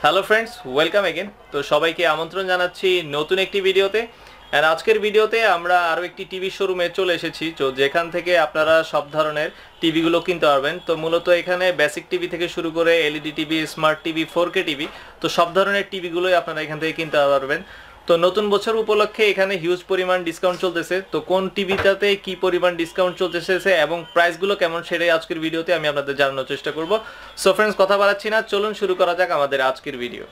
Hello friends, welcome again. তো সবাইকে আমন্ত্রণ জানাচ্ছি নতুন একটি ভিডিওতে। অ্যান্ড আজকের ভিডিওতে আমরা আরও একটি টিভি শোরুমে চলে এসেছি, তো যেখান থেকে আপনারা সব ধরনের টিভিগুলো কিনতে পারবেন। তো মূলত এখানে বেসিক টিভি থেকে শুরু করে LED TV, smart TV, 4K TV, তো সব ধরনের টিভিগুলোই আপনারা এখান থেকে কিনতে পারবেন। তো নতুন বছর উপলক্ষে এখানে হিউজ পরিমাণ ডিসকাউন্ট চলতেছে। তো কোন টিভিটাতে কি পরিমাণ ডিসকাউন্ট চলতেছে এবং প্রাইসগুলো কেমন, সেটাই আজকের ভিডিওতে আমি আপনাদের জানানোর চেষ্টা করব। সো ফ্রেন্ডস, কথা বাড়াচ্ছি না, চলুন শুরু করা যাক আমাদের আজকের ভিডিও।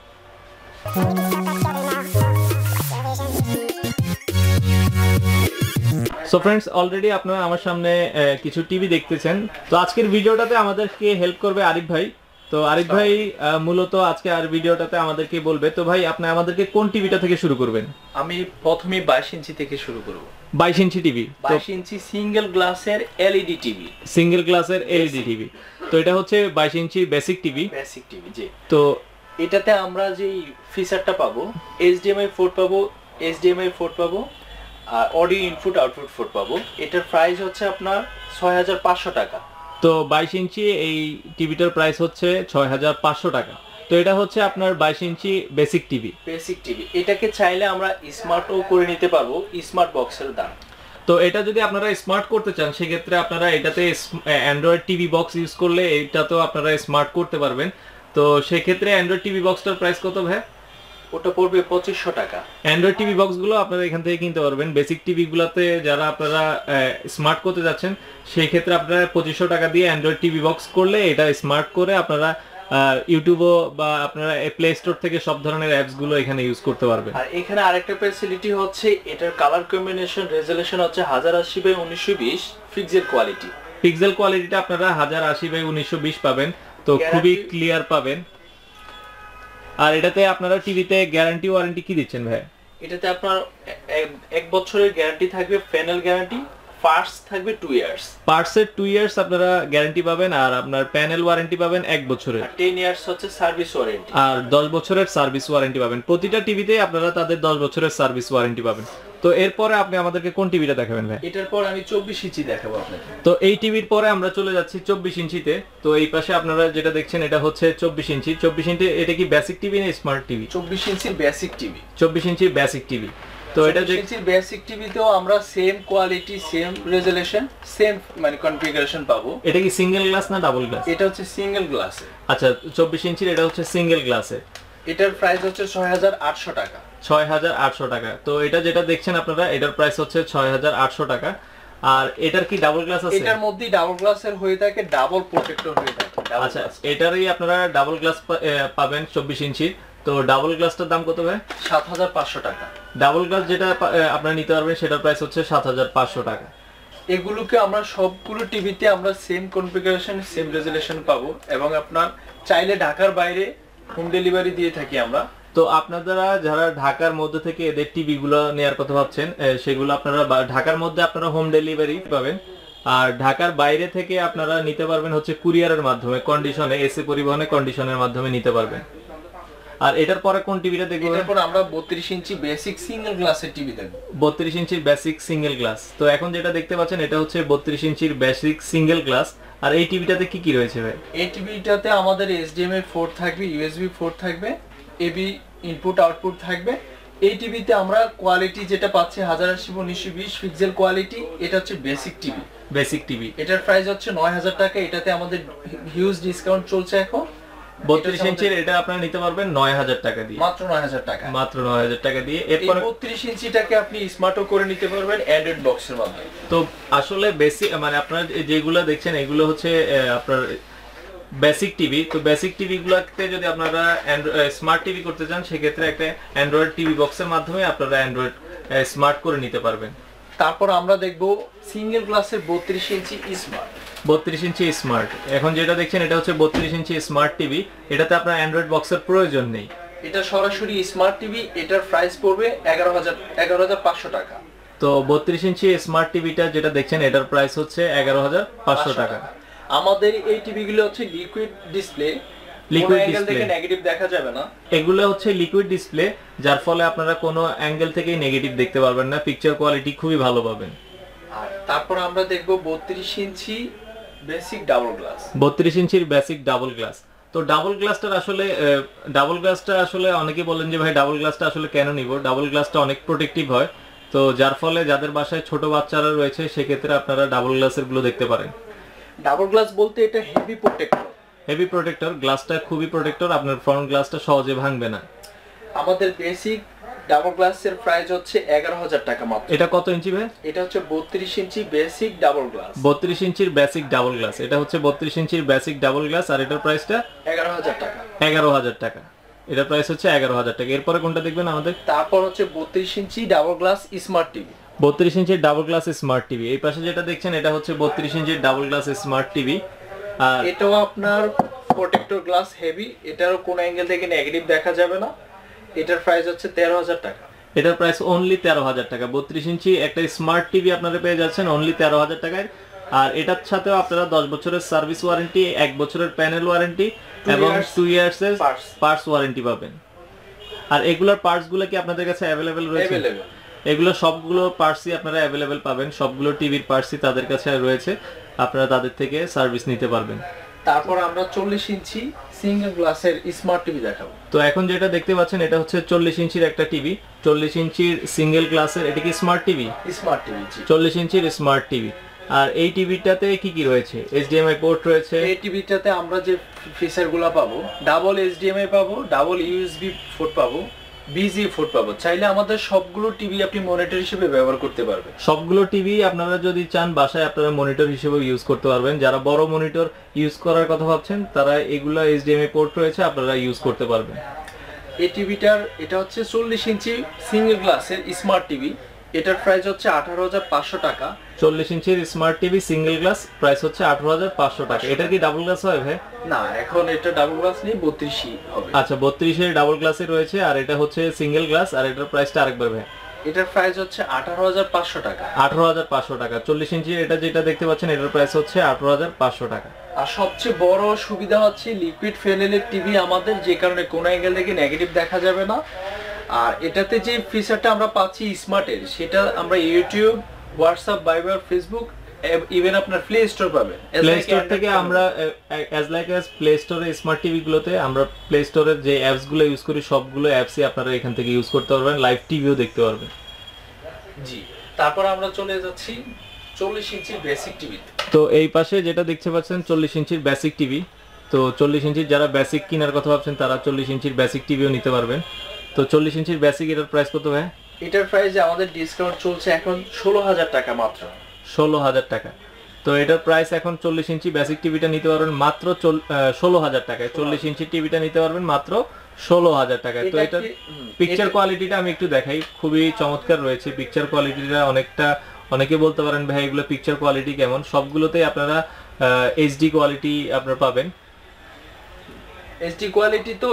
সো ফ্রেন্ডস, অলরেডি আপনারা আমার সামনে কিছু টিভি দেখতেছেন। তো আজকের ভিডিওটাতে আমাদেরকে হেল্প করবে আরিফ ভাই। তো আরিফ ভাই মূলত আজকে আর ভিডিওটাতে আমাদেরকে বলবে। তো ভাই, আপনি আমাদেরকে কোন টিভিটা থেকে শুরু করবেন? আমি প্রথমে 22 ইঞ্চি থেকে শুরু করব। 22 ইঞ্চি টিভি, 22 ইঞ্চি সিঙ্গেল গ্লাসের এলইডি টিভি। সিঙ্গেল গ্লাসের এলইডি টিভি। তো এটা হচ্ছে 22 ইঞ্চি বেসিক টিভি। বেসিক টিভি, জি। তো এটাতে আমরা যে ফিচারটা পাবো, এইচডিএমআই পোর্ট পাবো, এইচডিএমআই পোর্ট পাবো, আর অডিও ইনপুট আউটপুট পোর্ট পাবো। এটার প্রাইস হচ্ছে আপনার 6500 টাকা। তো 22 ইঞ্চি এই টিভিটার প্রাইস হচ্ছে 6500 টাকা। তো এটা হচ্ছে আপনার 22 ইঞ্চি বেসিক টিভি। বেসিক টিভি এটাকে চাইলে আমরা স্মার্টও করে নিতে পারবো, স্মার্ট বক্সের দাম। তো এটা যদি আপনারা স্মার্ট করতে চান, সেক্ষেত্রে আপনারা এটাতে অ্যান্ড্রয়েড টিভি বক্স ইউজ করলে এটাতেও আপনারা স্মার্ট করতে পারবেন। তো সেক্ষেত্রে অ্যান্ড্রয়েড টিভি বক্সটার প্রাইস কত ভাই? ওটা পড়বে 2500 টাকা। অ্যান্ড্রয়েড টিভি বক্সগুলো আপনারা এখান থেকে কিনতে পারবেন। বেসিক টিভিগুলোতে যারা আপনারা স্মার্ট করতে যাচ্ছেন, সেই ক্ষেত্রে আপনারা 2500 টাকা দিয়ে অ্যান্ড্রয়েড টিভি বক্স করলে এটা স্মার্ট করে আপনারা ইউটিউবও বা আপনারা প্লে স্টোর থেকে সব ধরনের অ্যাপসগুলো এখানে ইউজ করতে পারবেন। আর এখানে আরেকটা ফ্যাসিলিটি হচ্ছে, এটার কালার কম্বিনেশন রেজোলিউশন হচ্ছে 1080x1920 পিক্সেল কোয়ালিটি। পিক্সেল কোয়ালিটিটা আপনারা 1080x1920 পাবেন, তো খুবই ক্লিয়ার পাবেন। আর এটাতে আপনারা টিভিতে গ্যারান্টি ওয়ারেন্টি কি দিচ্ছেন ভাই? এটাতে আপনার 1 বছরের গ্যারান্টি থাকবে, প্যানেল গ্যারান্টি, পার্টস থাকবে 2 ইয়ার্স। পার্টসের 2 ইয়ার্স আপনারা গ্যারান্টি পাবেন, আর আপনার প্যানেল ওয়ারেন্টি পাবেন 1 বছরের। 10 ইয়ার্স হচ্ছে সার্ভিস ওয়ারেন্টি, আর 10 বছরের সার্ভিস ওয়ারেন্টি পাবেন। প্রতিটা টিভিতেই আপনারা তাদের 10 বছরের সার্ভিস ওয়ারেন্টি পাবেন। তো এরপরে আপনি আমাদেরকে কোন টিভিটা দেখাবেন ভাই? এটার পর আমি 24 ইঞ্চি দেখাবো আপনাকে। তো এই টিভির পরে আমরা চলে যাচ্ছি 24 ইঞ্চিতে। তো এই পাশে আপনারা যেটা দেখছেন এটা হচ্ছে 24 ইঞ্চি। 24 ইঞ্চি এটা কি বেসিক টিভি না স্মার্ট টিভি? 24 ইঞ্চির বেসিক টিভি। 24 ইঞ্চির বেসিক টিভি। তো এটা ইঞ্চির বেসিক টিভিতেও আমরা same quality, same resolution, same মানে কনফিগারেশন পাবো। এটা কি সিঙ্গেল গ্লাস না ডাবল গ্লাস? এটা হচ্ছে সিঙ্গেল গ্লাসে। আচ্ছা, 24 ইঞ্চির এটা হচ্ছে সিঙ্গেল গ্লাসে। এটার প্রাইস হচ্ছে 6800 টাকা। 6800 টাকা। তো এটা যেটা দেখছেন আপনারা, এটার প্রাইস হচ্ছে 6800 টাকা। আর এটার কি ডাবল গ্লাস আছে? এটার মধ্যে ডাবল গ্লাসের হয়ে থাকে, ডাবল প্রোটেক্টর হয়ে থাকে। আচ্ছা, এটারই আপনারা ডাবল গ্লাস পাবেন 24 ইঞ্চির। তো ডাবল গ্লাসটার দাম কত ভাই? 7500 টাকা। ডাবল গ্লাস যেটা আপনারা নিতে পারবেন সেটার প্রাইস হচ্ছে 7500 টাকা। এগুলোকে আমরা সবগুলো টিভিতে আমরা সেম কনফিগারেশন, সেম রেজোলিউশন পাবো, এবং আপনার চাইলে ঢাকার বাইরে হোম ডেলিভারি দিয়ে থাকি আমরা। তো আপনারা যারা ঢাকার মধ্যে থেকে এদের টিভি গুলো নেওয়ার কথা ভাবছেন, সেগুলো আপনারা ঢাকার মধ্যে আপনারা হোম ডেলিভারি পাবেন। আর ঢাকার বাইরে থেকে আপনারা নিতে পারবেন হচ্ছে কুরিয়ারের মাধ্যমে, কন্ডিশনে, এসি পরিবহনে কন্ডিশনের মাধ্যমে নিতে পারবেন। আর এটার পরে কোন টিভিটা দেখবো? এরপর আমরা 32 ইঞ্চি বেসিক সিঙ্গেল গ্লাসের টিভি দেখব। 32 ইঞ্চির বেসিক সিঙ্গেল গ্লাস। তো এখন যেটা দেখতে পাচ্ছেন এটা হচ্ছে 32 ইঞ্চির বেসিক সিঙ্গেল গ্লাস। আর এই টিভিটাতে কি কি রয়েছে ভাই? এই টিভিটাতে আমাদের এইচডিএমআই পোর্ট থাকবে, ইউএসবি পোর্ট থাকবে, এবি ইনপুট আউটপুট থাকবে। এই টিভিতে আমরা কোয়ালিটি যেটা পাচ্ছি 1080x1920 পিক্সেল কোয়ালিটি। এটা হচ্ছে বেসিক টিভি। বেসিক টিভি এটার প্রাইস হচ্ছে 9000 টাকা। এটাতে আমাদের হিউজ ডিসকাউন্ট চলছে এখন। 32 ইঞ্চির এটা আপনারা নিতে পারবেন 9000 টাকা দিয়ে, মাত্র 9000 টাকা, মাত্র 9000 টাকা দিয়ে। এরপর 32 ইঞ্চিটাকে আপনি স্মার্টও করে নিতে পারবেন অ্যান্ড্রয়েড বক্সের মাধ্যমে। তো আসলে বেসিক মানে আপনারা যেগুলো দেখছেন এগুলো হচ্ছে আপনার বেসিক টিভি। তো বেসিক টিভি গুলোতে যদি আপনারা স্মার্ট টিভি করতে চান, সেক্ষেত্রে একটা অ্যান্ড্রয়েড টিভি বক্সের মাধ্যমে আপনারা অ্যান্ড্রয়েড স্মার্ট করে নিতে পারবেন। তারপর আমরা দেখব সিঙ্গেল গ্লাসের 32 ইঞ্চি স্মার্ট। 32 ইঞ্চি স্মার্ট। এখন যেটা দেখছেন এটা হচ্ছে 32 ইঞ্চি স্মার্ট টিভি। এটাতে আপনার অ্যান্ড্রয়েড বক্সের প্রয়োজন নেই, এটা সরাসরি স্মার্ট টিভি। এটার প্রাইস পড়বে 11500 টাকা। তো 32 ইঞ্চি স্মার্ট টিভিটা যেটা দেখছেন এটার প্রাইস হচ্ছে 11500 টাকা। আমাদের এই টিভিগুলো হচ্ছে liquid display, liquid display, negative দেখা যাবে না। এগুলো হচ্ছে লিকুইড ডিসপ্লে, যার ফলে আপনারা কোনো অ্যাঙ্গেল থেকেই নেগেটিভ দেখতে পারবেন না। পিকচার কোয়ালিটি খুবই ভালো পাবেন। আর তারপর আমরা দেখব 32 ইঞ্চি বেসিক ডাবল গ্লাস। 32 ইঞ্চির বেসিক ডাবল গ্লাস। তো ডাবল গ্লাসটা আসলে অনেকে বলেন যে ভাই ডাবল গ্লাসটা আসলে কেন নিব, ডাবল গ্লাসটা অনেক প্রোটেক্টিভ হয়, তো যার ফলে যাদের বাসায় ছোট বাচ্চারা রয়েছে সেক্ষেত্রে আপনারা ডাবল গ্লাসের গুলো দেখতে পারেন। ডাবল গ্লাস বলতে এটা হেভি প্রোটেক্টর, গ্লাসটা খুবই প্রোটেক্টর, আপনার ফ্রন্ট গ্লাসটা সহজে ভাঙবে না। আমাদের বেসিক ডাবল গ্লাসের প্রাইস হচ্ছে 11,000 টাকা মাত্র। এটা কত ইঞ্চি ভাই? এটা হচ্ছে 32 ইঞ্চি বেসিক ডাবল গ্লাস। 32 ইঞ্চির বেসিক ডাবল গ্লাস, এটা হচ্ছে 32 ইঞ্চির বেসিক ডাবল গ্লাস, আর এটার প্রাইসটা 11,000 টাকা। 11,000 টাকা, এটার প্রাইস হচ্ছে 11,000 টাকা। এরপরে কোনটা দেখবেন আমাদের? তারপর হচ্ছে 32 ইঞ্চি ডাবল গ্লাস স্মার্ট টিভি। 32 ইঞ্চির ডাবল গ্লাস স্মার্ট টিভি, এই পাশে যেটা দেখছেন এটা হচ্ছে 32 ইঞ্চির ডাবল গ্লাস স্মার্ট টিভি। আর এটাও আপনার প্রোটেক্টর গ্লাস হেভি, এটারও কোন অ্যাঙ্গেল থেকে নেগেটিভ দেখা যাবে না। এটার প্রাইস হচ্ছে 13,000 টাকা। এটার প্রাইস অনলি 13,000 টাকা। 32 ইঞ্চি একটা স্মার্ট টিভি আপনারা পেয়ে যাচ্ছেন অনলি 13,000 টাকায়। আর এটার সাথেও আপনারা 10 বছরের সার্ভিস ওয়ারেন্টি, 1 বছরের প্যানেল ওয়ারেন্টি এবং 2 ইয়ার্সের পার্টস ওয়ারেন্টি পাবেন। আর এগুলোর পার্টস গুলো কি আপনাদের কাছে অ্যাভেলেবেল রয়েছে? এগুলো সবগুলো পার্টসই আপনারা অ্যাভেলেবেল পাবেন, সবগুলো টিভির পার্টসই তাদের কাছে রয়েছে, আপনারা তাদের থেকে সার্ভিস নিতে পারবেন। তারপর আমরা 40 ইঞ্চি সিঙ্গেল গ্লাসের স্মার্ট টিভি দেখাবো। তো এখন যেটা দেখতে পাচ্ছেন এটা হচ্ছে 40 ইঞ্চির একটা টিভি, 40 ইঞ্চির সিঙ্গেল গ্লাসের। এটা কি স্মার্ট টিভি? স্মার্ট টিভি, 40 ইঞ্চির স্মার্ট টিভি। আর এই টিভিটাতে কি কি রয়েছে? HDMI পোর্ট রয়েছে। এই টিভিটাতে আমরা যে ফিচারগুলো পাবো, ডাবল HDMI পাবো, ডাবল USB পোর্ট পাবো, BGA পোর্ট পাবো। চাইলে আমাদের সবগুলো টিভি আপনি মনিটর হিসেবে ব্যবহার করতে পারবেন। সবগুলো টিভি আপনারা যদি চান বাসায় আপনারা মনিটর হিসেবে ইউজ করতে পারবেন। যারা বড় মনিটর ইউজ করার কথা ভাবছেন তারা এগুলা HDMI পোর্ট রয়েছে, আপনারা ইউজ করতে পারবেন। এই টিভিটার এটা হচ্ছে 40 ইঞ্চি সিঙ্গেল গ্লাসের স্মার্ট টিভি, এটার প্রাইস হচ্ছে 18,500 টাকা। 40 ইঞ্চির smart TV single glass, price হচ্ছে 18,500 টাকা। এটা কি ডাবল গ্লাস হয় ভাই? না, এখন এটা ডাবল গ্লাস নেই, 32 হবে। আচ্ছা, 32 এর ডাবল গ্লাসে রয়েছে, আর এটা হচ্ছে সিঙ্গেল গ্লাস। আর এটার প্রাইসটা আরেকবার ভাই? এটার প্রাইস হচ্ছে 18,500 টাকা। 18,500 টাকা। 40 ইঞ্চির এটা যেটা দেখতে পাচ্ছেন এটার প্রাইস হচ্ছে 18,500 টাকা। আর সবচেয়ে বড় সুবিধা হচ্ছে লিকুইড ফেনেলের টিভি আমাদের, যে কারণে কোনো অ্যাঙ্গেল থেকে নেগেটিভ দেখা যাবে না। আর এটাতে যে ফিচারটা আমরা পাচ্ছি স্মার্টের, সেটা আমরা ইউটিউব, হোয়াটসঅ্যাপ, ভাইবার, ফেসবুক, ইভেন আপনার প্লে স্টোর পাবেন। প্লে স্টোর থেকে আমরা প্লে স্টোরে স্মার্ট টিভি গুলোতে আমরা প্লে স্টোরের যে অ্যাপস গুলো ইউজ করি সবগুলো অ্যাপসই আপনারা এখান থেকে ইউজ করতে পারবেন, লাইভ টিভিও দেখতে পারবেন। জি, তারপর আমরা চলে যাচ্ছি 40 ইঞ্চির বেসিক টিভি। তো এই পাশে যেটা দেখতে পাচ্ছেন 40 ইঞ্চির বেসিক টিভি। তো 40 ইঞ্চির যারা বেসিক কেনার কথা ভাবছেন তারা 40 ইঞ্চির বেসিক টিভিও নিতে পারবেন। তো 40 ইঞ্চির বেসিক এটার প্রাইস কত ভাই? এটার প্রাইসে আমাদের ডিসকাউন্ট চলছে এখন 16,000 টাকা মাত্র। 16,000 টাকা। তো এটার প্রাইস এখন 40 ইঞ্চি বেসিক টিভিটা নিতে পারবেন মাত্র 16,000 টাকায়। 40 ইঞ্চি টিভিটা নিতে পারবেন মাত্র 16,000 টাকায়। তো এটার পিকচার কোয়ালিটিটা আমি একটু দেখাই, খুবই চমৎকার রয়েছে পিকচার কোয়ালিটিটা। অনেকে বলতে পারেন ভাই এগুলো পিকচার কোয়ালিটি কেমন? সবগুলোতেই আপনারা HD কোয়ালিটি আপনারা পাবেন। HD কোয়ালিটি তো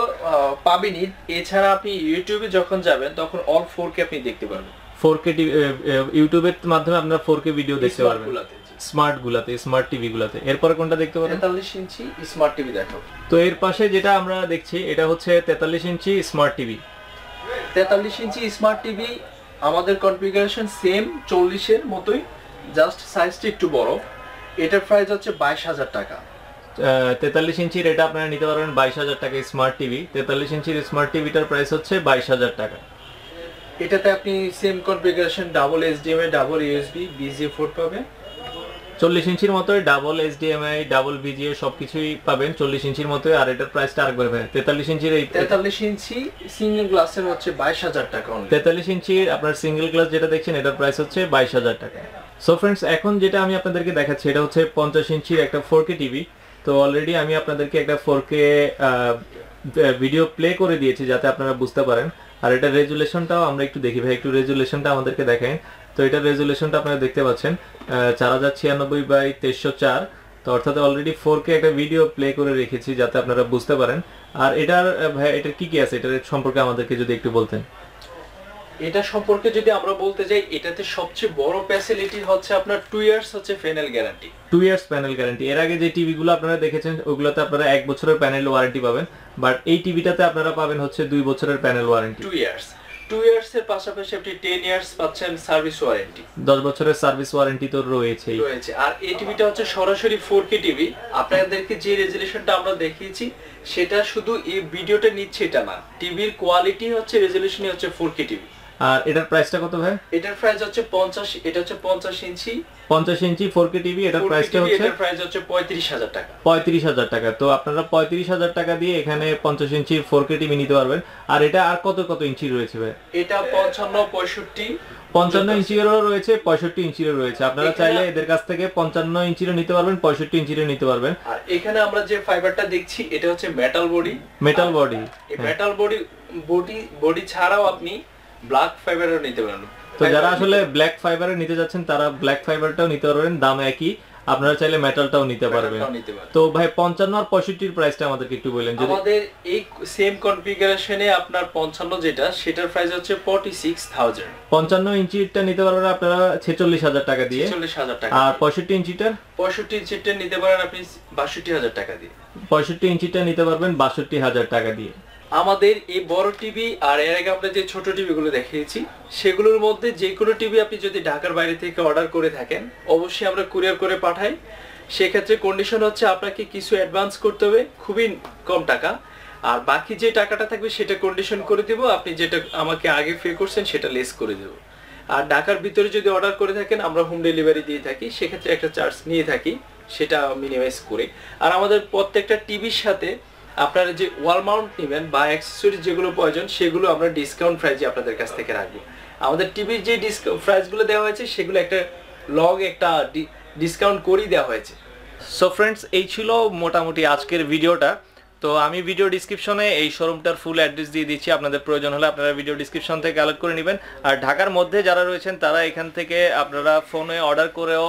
পাবেনই, এছাড়া আপনি ইউটিউবে যখন যাবেন তখন অল 4K আপনি দেখতে পারবেন। 4K ইউটিউবের মাধ্যমে আপনারা 4K ভিডিও দেখতে পারবেন স্মার্ট টিভি গুলাতে। এরপরে কোনটা দেখতে পারেন? 43 ইঞ্চি স্মার্ট টিভি দেখাবো। তো এর পাশে যেটা আমরা দেখছি এটা হচ্ছে 43 ইঞ্চি স্মার্ট টিভি। 43 ইঞ্চি স্মার্ট টিভি আমাদের কনফিগারেশন সেম 40 এর মতোই, জাস্ট সাইজটা একটু বড়। এটার প্রাইস হচ্ছে 22,000 টাকা। 43 ইঞ্চির এটা আপনারা নিতে পারবেন 22,000 টাকা স্মার্ট টিভি। 43 ইঞ্চির স্মার্ট টিভিটার প্রাইস হচ্ছে 22,000 টাকা। এটাতে আপনি same configuration double HDMI, double USB, BGA port পাবেন। 40 ইঞ্চির মতোই ডাবল HDMI, ডাবল BGA সবকিছুই পাবেন 40 ইঞ্চির মতোই। আর এটার প্রাইসটা আরেকবার ভাই? 43 ইঞ্চির 43 ইঞ্চি সিঙ্গেল গ্লাসের হচ্ছে 22,000 টাকা। 43 ইঞ্চির আপনার সিঙ্গেল গ্লাস যেটা দেখছেন এটার প্রাইস হচ্ছে 22,000 টাকা। সো ফ্রেন্ডস, এখন যেটা আমি আপনাদেরকে দেখাচ্ছি এটা হচ্ছে 50 ইঞ্চির একটা 4K টিভি। তো অলরেডি আমি আপনাদেরকে একটা 4K ভিডিও প্লে করে দিয়েছি যাতে আপনারা বুঝতে পারেন। আর এটা রেজুলেশনটাও আমরা একটু দেখি ভাই, একটু রেজুলেশনটা আমাদেরকে দেখেন। তো এটার রেজুলেশনটা আপনারা দেখতে পাচ্ছেন 4096x2304। তো অর্থাৎ অলরেডি 4K একটা ভিডিও প্লে করে রেখেছি যাতে আপনারা বুঝতে পারেন। আর এটার ভাই এটার কি কি আছে এটার সম্পর্কে আমাদেরকে যদি একটু বলতেন। এটা সম্পর্কে যদি আমরা বলতে যাই, এটাতে সবচেয়ে বড় ফ্যাসিলিটি হচ্ছে আপনার 2 ইয়ার্স হচ্ছে panel guarantee. 2 years panel guarantee. এর আগে যে টিভিগুলো আপনারা দেখেছেন ওগুলোতে আপনারা 1 বছরের প্যানেল ওয়ারেন্টি পাবেন, বাট এই টিভিটাতে আপনারা পাবেন হচ্ছে 2 বছরের প্যানেল ওয়ারেন্টি। 2 ইয়ার্স। 2 ইয়ার্স এর পাশাপাশি আপনি 10 ইয়ার্স পাচ্ছেন সার্ভিস ওয়ারেন্টি। 10 বছরের সার্ভিস ওয়ারেন্টি তো রয়েছেই। আর এই টিভিটা হচ্ছে সরাসরি 4K টিভি। আপনাদেরকে যে রেজোলিউশনটা আমরা দেখিয়েছি সেটা শুধু এই ভিডিওটা নিচ্ছে এটা না, টিভির কোয়ালিটি হচ্ছে রেজোলিউশনই হচ্ছে 4K টিভি। আর এটার প্রাইসটা কত ভাই? এটার প্রাইস হচ্ছে 50, এটা হচ্ছে 50 ইঞ্চি 50 ইঞ্চি 4K টিভি। এটার প্রাইসটা হচ্ছে এটার প্রাইস হচ্ছে 35000 টাকা। 35000 টাকা। তো আপনারা 35000 টাকা দিয়ে এখানে 50 ইঞ্চি 4K টিভি নিতে পারবেন। আর এটা আর কত ইঞ্চি রয়েছে ভাই? এটা 55 65 55 ইঞ্চিরও রয়েছে, 65 ইঞ্চিরও রয়েছে। আপনারা চাইলে এদের কাছ থেকে 55 ইঞ্চিরও নিতে পারবেন, 65 ইঞ্চিরও নিতে পারবেন। আর এখানে আমরা যে ফাইবারটা দেখছি এটা হচ্ছে মেটাল বডি। Metal body. এই মেটাল বডি ছাড়াও আপনি ব্ল্যাক ফাইবারও নিতে পারেন। তো যারা আসলে ব্ল্যাক ফাইবারে নিতে যাচ্ছেন তারা ব্ল্যাক ফাইবারটাও নিতে পারবেন, দাম একই। আপনারা চাইলে মেটালটাও নিতে পারবেন। তো ভাই 55 আর 65 এর প্রাইসটা আমাদেরকে একটু বলেন। যদি আমাদের এই সেম কনফিগারেশনে আপনার 55 যেটা সেটার প্রাইস হচ্ছে 46000। 55 ইঞ্চিটা নিতে পারবেন আপনারা 46000 টাকা দিয়ে। 46000 টাকা। আর 65 ইঞ্চিটা নিতে পারেন আপনি 62000 টাকা দিয়ে। 65 ইঞ্চিটা নিতে পারবেন 62000 টাকা দিয়ে। আমাদের এই বড় টিভি আর এর আগে আমরা যে ছোট টিভিগুলো দেখিয়েছি সেগুলোর মধ্যে যে কোনো টিভি আপনি যদি ঢাকার বাইরে থেকে অর্ডার করে থাকেন অবশ্যই আমরা কুরিয়ার করে পাঠাই। সেক্ষেত্রে কন্ডিশন হচ্ছে আপনাকে কিছু অ্যাডভান্স করতে হবে, খুবই কম টাকা, আর বাকি যে টাকাটা থাকবে সেটা কন্ডিশন করে দিব, আপনি যেটা আমাকে আগে পে করছেন সেটা লেস করে দেব। আর ঢাকার ভিতরে যদি অর্ডার করে থাকেন আমরা হোম ডেলিভারি দিয়ে থাকি, সেক্ষেত্রে একটা চার্জ নিয়ে থাকি, সেটা মিনিমাইজ করে। আর আমাদের প্রত্যেকটা টিভির সাথে আপনারা যে ওয়াল মাউন্ট নেবেন বা অ্যাক্সেসরি যেগুলো প্রয়োজন সেগুলো আমরা ডিসকাউন্ট প্রাইসে আপনাদের কাছ থেকে রাখবো। আমাদের টিভির যে প্রাইসগুলো দেওয়া হয়েছে সেগুলো একটা ডিসকাউন্ট করেই দেওয়া হয়েছে। সো ফ্রেন্ডস, এই ছিল মোটামুটি আজকের ভিডিওটা। তো আমি ভিডিও ডিসক্রিপশনে এই শোরুমটার ফুল অ্যাড্রেস দিয়ে দিচ্ছি, আপনাদের প্রয়োজন হলে আপনারা ভিডিও ডিসক্রিপশন থেকে কালেক্ট করে নেবেন। আর ঢাকার মধ্যে যারা রয়েছেন তারা এখান থেকে আপনারা ফোনে অর্ডার করেও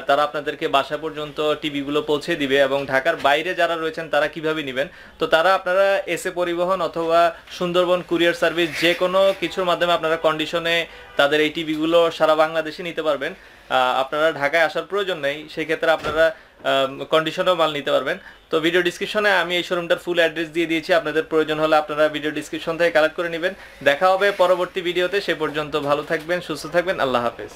তারা আপনাদেরকে বাসা পর্যন্ত টিভিগুলো পৌঁছে দিবে। এবং ঢাকার বাইরে যারা রয়েছেন তারা কিভাবে নেবেন, তো তারা আপনারা এসএ পরিবহন অথবা সুন্দরবন কুরিয়ার সার্ভিস যে কোনো কিছুর মাধ্যমে আপনারা কন্ডিশনে তাদের এই টিভিগুলো সারা বাংলাদেশে নিতে পারবেন। আপনারা ঢাকায় আসার প্রয়োজন নেই, সেক্ষেত্রে আপনারা কন্ডিশনেও মাল নিতে পারবেন। তো ভিডিও ডিসক্রিপশনে আমি এই শোরুমটার ফুল অ্যাড্রেস দিয়ে দিয়েছি, আপনাদের প্রয়োজন হলে আপনারা ভিডিও ডিসক্রিপশন থেকে কালেক্ট করে নেবেন। দেখা হবে পরবর্তী ভিডিওতে, সে পর্যন্ত ভালো থাকবেন, সুস্থ থাকবেন, আল্লাহ হাফেজ।